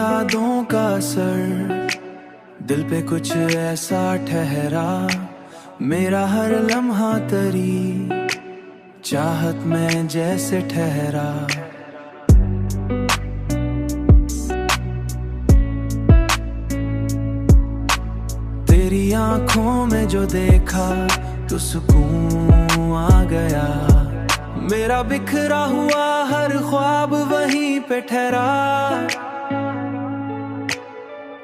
यादों का असर दिल पे कुछ ऐसा ठहरा, मेरा हर लम्हा तेरी चाहत में जैसे ठहरा। तेरी आंखों में जो देखा तो सुकून आ गया, मेरा बिखरा हुआ हर ख्वाब वहीं पे ठहरा।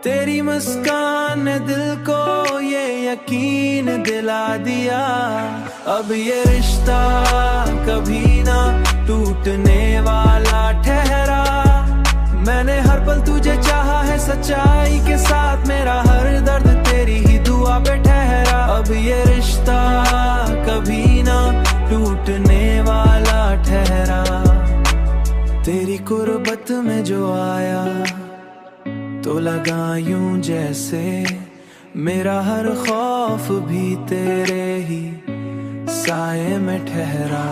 तेरी मुस्कान ने दिल को ये यकीन दिला दिया, अब ये रिश्ता कभी ना टूटने वाला ठहरा। मैंने हर पल तुझे चाहा है सच्चाई के साथ, मेरा हर दर्द तेरी ही दुआ पे ठहरा। अब ये रिश्ता कभी ना टूटने वाला ठहरा। तेरी कुर्बत में जो आया तो लगा यूं जैसे मेरा हर खौफ भी तेरे ही साए में ठहरा।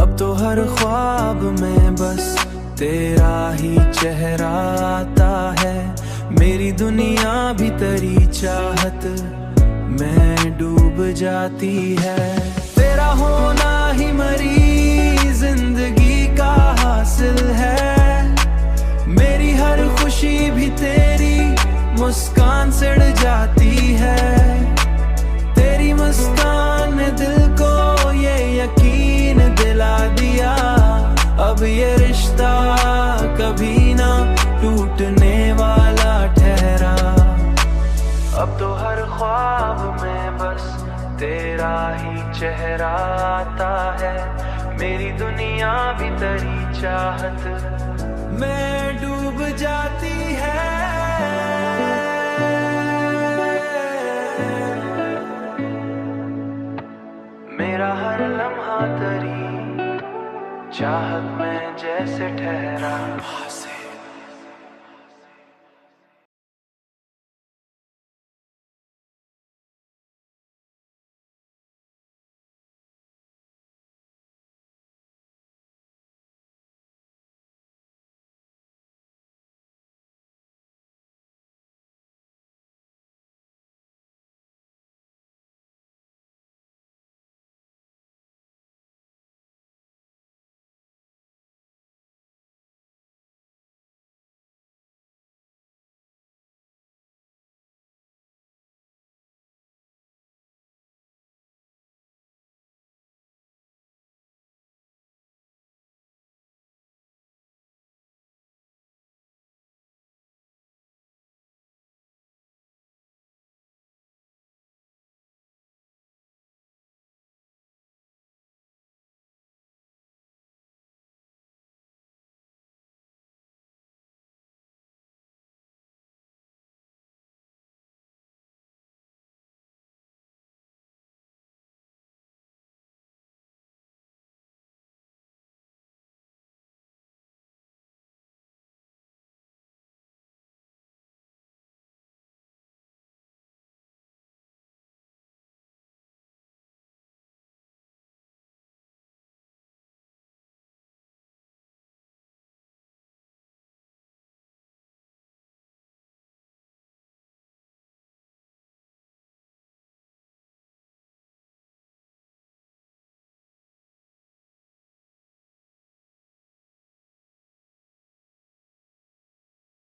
अब तो हर ख्वाब में बस तेरा ही चेहरा आता है, मेरी दुनिया भी तेरी चाहत में डूब जाती है। तेरा होना ही मरी जिंदगी का हासिल है, मेरी हर खुशी भी तेरी मुस्कान से बढ़ जाती है। तेरी मुस्कान ने दिल को ये यकीन दिला दिया, अब ये रिश्ता कभी ना टूटने वाला ठहरा। अब तो हर ख्वाब में बस तेरा ही चेहरा आता है, मेरी दुनिया भी तेरी चाहत में डूब जाती है। मेरा हर लम्हा तेरी चाहत में जैसे ठहरा।